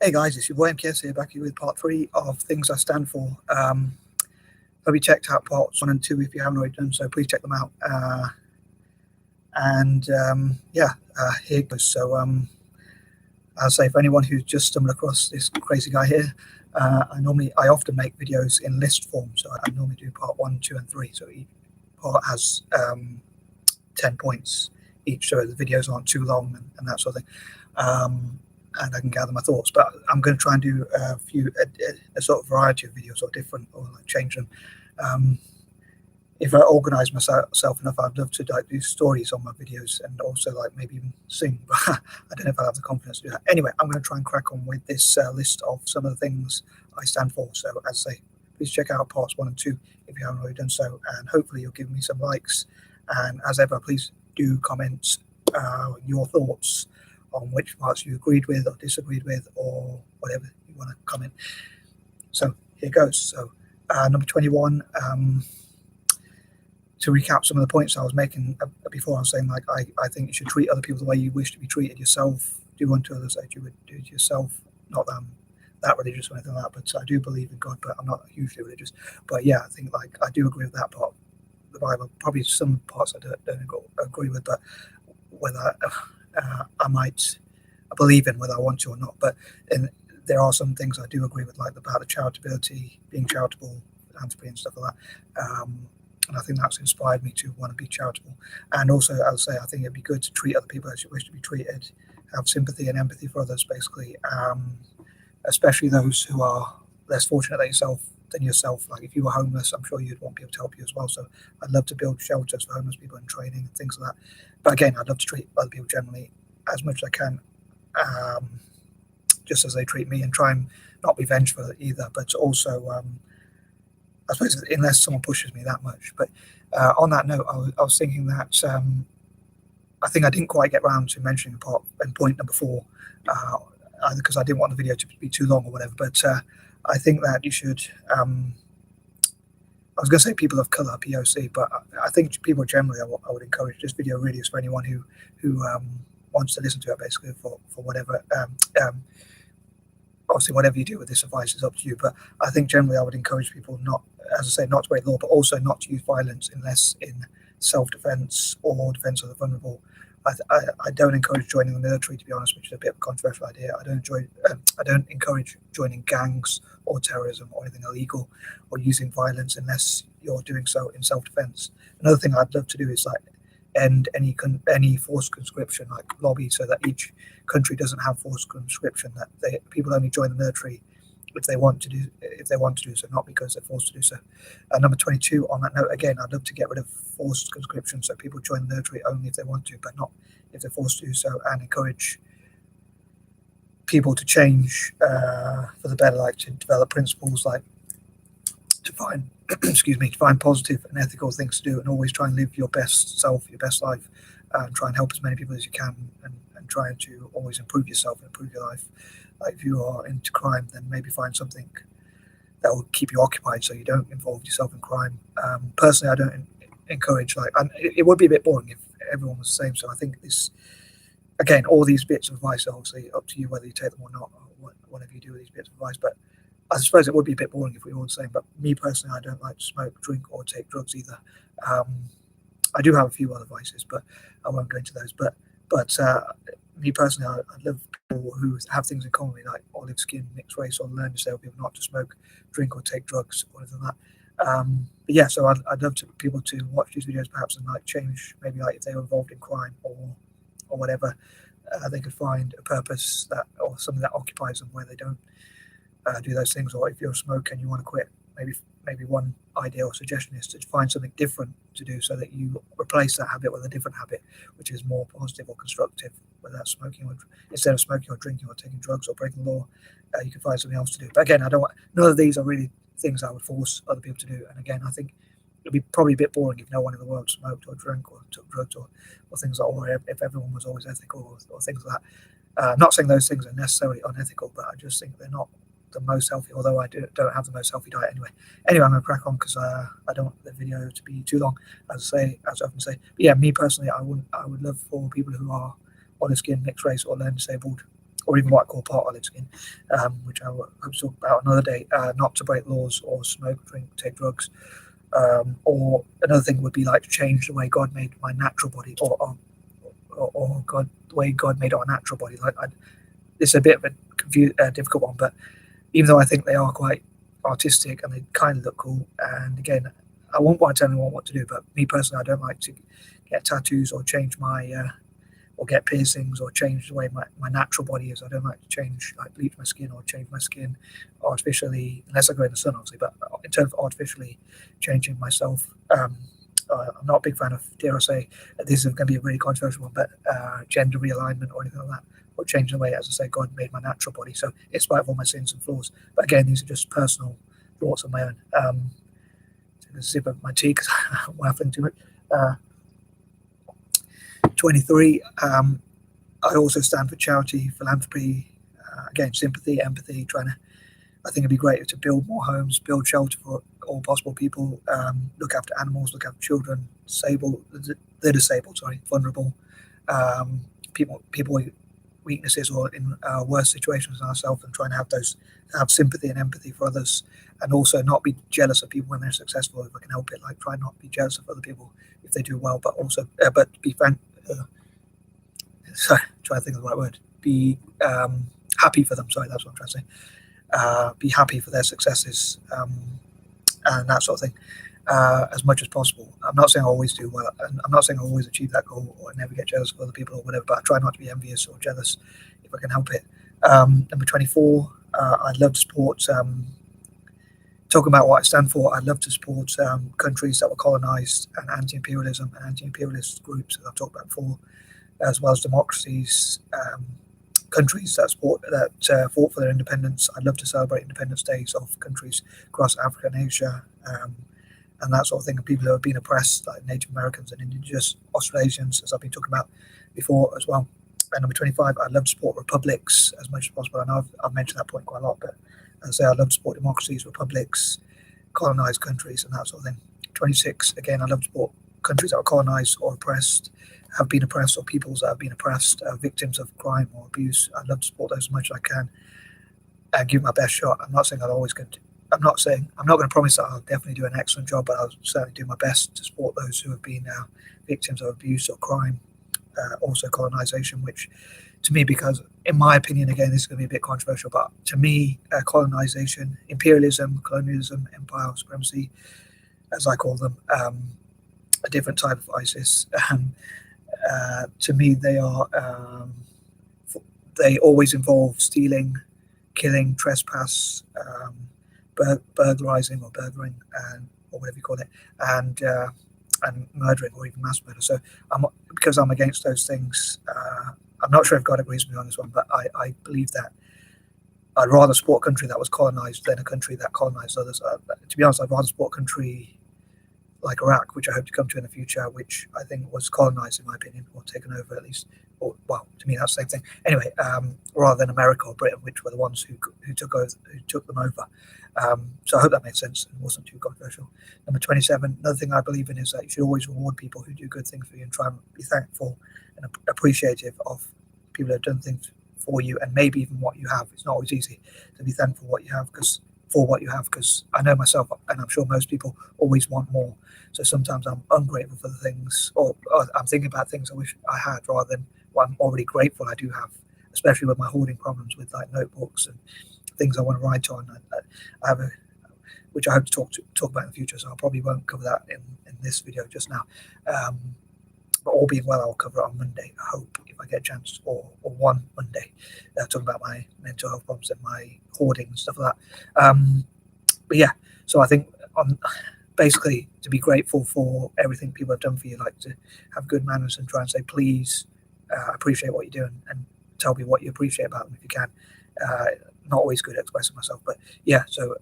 Hey guys, it's your boy M.K.S here, back here with part 3 of Things I Stand For. Hope you checked out parts 1 and 2 if you haven't already done so. Please check them out. Here it goes. So I'll say for anyone who's just stumbled across this crazy guy here, I often make videos in list form. So I normally do part 1, 2, and 3. So each part has 10 points each, so the videos aren't too long and that sort of thing. And I can gather my thoughts, but I'm going to try and do a sort of variety of videos, or different, or like change them. If I organise myself enough, I'd love to like do stories on my videos and also like maybe even sing, but I don't know if I have the confidence to do that. Anyway, I'm going to try and crack on with this list of some of the things I stand for. So as I say, please check out parts 1 and 2 if you haven't already done so, and hopefully you'll give me some likes. And as ever, please do comment your thoughts on which parts you agreed with or disagreed with, or whatever you want to comment. So here goes. So number 21, to recap some of the points I was making before, I was saying like I think you should treat other people the way you wish to be treated yourself. Do unto others as you would do to yourself. Not that I'm that religious or anything like that, but I do believe in God, but I'm not hugely religious. But yeah, I think like I do agree with that part of the Bible. Probably some parts I don't agree with, but whether I believe in, whether I want to or not. But there are some things I do agree with, like about the charitability, being charitable, philanthropy and stuff like that. And I think that's inspired me to want to be charitable. And also, I'll say, I think it'd be good to treat other people as you wish to be treated, have sympathy and empathy for others, basically, especially those who are less fortunate than yourself. Like if you were homeless, I'm sure you'd want people to help you as well. So I'd love to build shelters for homeless people and training and things like that. But again, I'd love to treat other people generally as much as I can, just as they treat me, and try and not be vengeful either, but also I suppose unless someone pushes me that much. But on that note, I was thinking that I think I didn't quite get around to mentioning point number 4, either because I didn't want the video to be too long or whatever, but I think that you should I was going to say people of color, POC, but I think people generally I would encourage this video really is for anyone who wants to listen to it, basically, for whatever. Obviously, whatever you do with this advice is up to you, but I think generally I would encourage people not, as I say, not to break the law, but also not to use violence unless in self-defense or defense of the vulnerable. I don't encourage joining the military, to be honest, which is a bit of a controversial idea. I don't encourage joining gangs or terrorism or anything illegal, or using violence unless you're doing so in self-defense. Another thing I'd love to do is like end any forced conscription, like lobby so that each country doesn't have forced conscription, that people only join the military if they want to do so, not because they're forced to do so. Number 22, on that note, again, I'd love to get rid of forced conscription, so people join the military only if they want to, but not if they're forced to do so, and encourage people to change for the better, like to develop principles, like to find to find positive and ethical things to do, and always try and live your best self, your best life, and try and help as many people as you can, and trying to always improve yourself and improve your life. Like if you are into crime, then maybe find something that will keep you occupied so you don't involve yourself in crime. Personally, I don't encourage, it would be a bit boring if everyone was the same. So I think this, again, all these bits of advice are obviously up to you whether you take them or not, or whatever you do with these bits of advice. But I suppose it would be a bit boring if we were all the same. But me personally, I don't like to smoke, drink, or take drugs either. I do have a few other vices, but I won't go into those. But me personally, I love people who have things in common with me, like olive skin, mixed race, or learn to say people not to smoke, drink, or take drugs, or anything like that. But yeah, so I'd love people to watch these videos perhaps and like change, maybe like if they were involved in crime or whatever, they could find a purpose or something that occupies them where they don't do those things. Or if you're a smoker and you want to quit, maybe one idea or suggestion is to find something different to do so that you replace that habit with a different habit which is more positive or constructive, whether that's smoking, or instead of smoking or drinking or taking drugs or breaking the law, you can find something else to do. But again, none of these are really things I would force other people to do. And again, I think it'd be probably a bit boring if no one in the world smoked or drank or took drugs or things like that, or if everyone was always ethical or things like that. I'm not saying those things are necessarily unethical, but I just think they're not the most healthy, although I don't have the most healthy diet anyway. I'm going to crack on because I don't want the video to be too long, as I often say. But yeah, me personally, I would love for people who are olive skin, mixed race, or learn disabled or even what I call part olive skin, which I hope to talk about another day. Not to break laws or smoke, drink, take drugs. Or another thing would be like to change the way God made my natural body, or God, the way God made our natural body. This is a bit of a difficult one, but even though I think they are quite artistic and they kind of look cool, and again, I won't want to tell anyone what to do, but me personally, I don't like to get tattoos or change my or get piercings or change the way my natural body is. I don't like to change, like bleach my skin or change my skin artificially, unless I go in the sun, obviously. But in terms of artificially changing myself, I'm not a big fan of, dare I say, this is going to be a really controversial one, but gender realignment or anything like that, or change the way, as I say, God made my natural body. So in spite of all my sins and flaws. But again, these are just personal thoughts of my own. Take a sip of my tea because I'm waffling too much. 23. I also stand for charity, philanthropy, again, sympathy, empathy, I think it'd be great to build more homes, build shelter for all possible people, look after animals, look after children, vulnerable, people with weaknesses or in worse situations than ourselves, and trying to have sympathy and empathy for others, and also not be jealous of people when they're successful if I can help it. Like, try not to be jealous of other people if they do well, but also be sorry, trying to think of the right word. Be happy for them. Sorry, that's what I'm trying to say. Be happy for their successes, and that sort of thing, as much as possible. I'm not saying I always do well, and I'm not saying I always achieve that goal or I never get jealous of other people or whatever, but I try not to be envious or jealous if I can help it. Number 24, I'd love to support, talking about what I stand for, I'd love to support countries that were colonized and anti-imperialism and anti-imperialist groups, as I've talked about before, as well as democracies, countries that fought for their independence. I'd love to celebrate independence days of countries across Africa and Asia, and that sort of thing, of people who have been oppressed, like Native Americans and Indigenous Australasians, as I've been talking about before as well. And number 25, I'd love to support republics as much as possible. I know I've mentioned that point quite a lot, but as I say, I'd love to support democracies, republics, colonized countries, and that sort of thing. 26, again, I'd love to support countries that are colonized or oppressed, have been oppressed, or peoples that have been oppressed, victims of crime or abuse. I'd love to support those as much as I can and give my best shot. I'm not saying I'm not going to promise that I'll definitely do an excellent job, but I'll certainly do my best to support those who have been victims of abuse or crime, also colonization, which to me, because in my opinion, again, this is going to be a bit controversial, but to me, colonization, imperialism, colonialism, empire, supremacy, as I call them, a different type of ISIS, to me, they always involve stealing, killing, trespass, burglarizing or burglaring, or whatever you call it, and murdering or even mass murder. So because I'm against those things, I'm not sure if God agrees with me on this one, but I believe that I'd rather support a country that was colonized than a country that colonized others. To be honest, I'd rather support a country like Iraq, which I hope to come to in the future, which I think was colonized, in my opinion, or taken over at least. Or, well, to me, that's the same thing. Anyway, rather than America or Britain, which were the ones who took them over. So I hope that made sense and wasn't too controversial. Number 27, another thing I believe in is that you should always reward people who do good things for you, and try and be thankful and appreciative of people who have done things for you, and maybe even what you have. It's not always easy to be thankful for what you have, because I know myself, and I'm sure most people always want more. So sometimes I'm ungrateful for the things, or I'm thinking about things I wish I had rather than what I'm already grateful I do have, especially with my hoarding problems with like notebooks and things I want to write on. I have which I hope to talk about in the future, so I probably won't cover that in this video just now. But all being well, I'll cover it on Monday, I hope, if I get a chance, or one Monday, talking about my mental health problems and my hoarding and stuff like that. But yeah, so I think basically to be grateful for everything people have done for you, like to have good manners and try and say please, appreciate what you're doing, and tell me what you appreciate about them if you can. Not always good at expressing myself, but yeah, so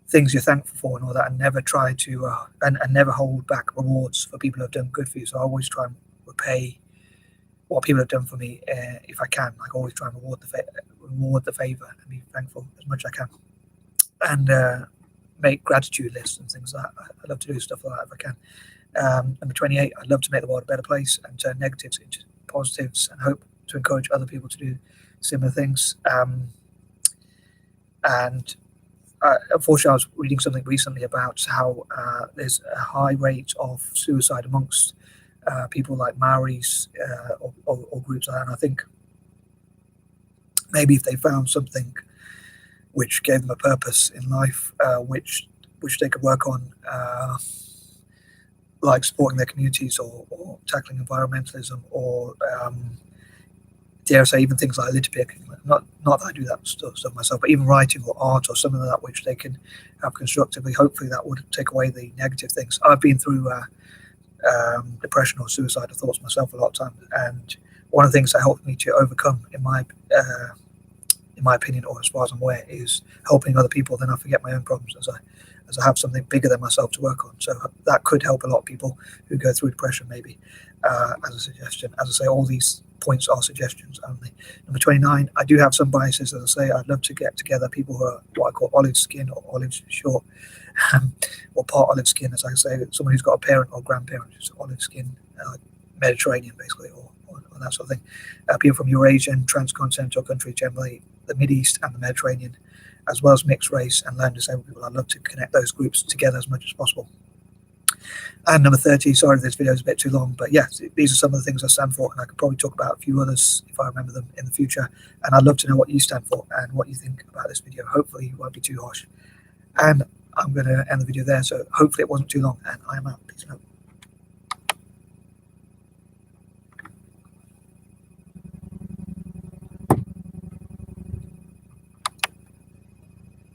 things you're thankful for and all that, and never try to and never hold back rewards for people who have done good for you. So I always try and repay what people have done for me if I can. Like, always try and reward the favor and be thankful as much as I can, and make gratitude lists and things like that. I love to do stuff like that if I can. Number 28, I'd love to make the world a better place and turn negatives into positives, and hope to encourage other people to do similar things. And unfortunately, I was reading something recently about how there's a high rate of suicide amongst people like Maoris or groups like that. And I think maybe if they found something which gave them a purpose in life, which they could work on, like supporting their communities or tackling environmentalism, or dare I say even things like litter picking. Not that I do that stuff myself, but even writing or art or something like that which they can have constructively. Hopefully that would take away the negative things. I've been through depression or suicidal thoughts myself a lot of times, and one of the things that helped me to overcome, in my opinion, or as far as I'm aware, is helping other people. Then I forget my own problems as I have something bigger than myself to work on. So that could help a lot of people who go through depression, maybe, as a suggestion. As I say, all these points are suggestions only. Number 29, I do have some biases. As I say, I'd love to get together people who are what I call olive skin or olive short, or part olive skin, as I say, someone who's got a parent or grandparent who's olive skin, Mediterranean basically, or that sort of thing. People from Eurasian, transcontinental countries generally, the Mideast and the Mediterranean, as well as mixed race and learned disabled people. I'd love to connect those groups together as much as possible. And number 30, sorry this video is a bit too long, but yes, these are some of the things I stand for, and I could probably talk about a few others if I remember them in the future. And I'd love to know what you stand for and what you think about this video. Hopefully it won't be too harsh. And I'm going to end the video there, so hopefully it wasn't too long, and I am out. Peace out.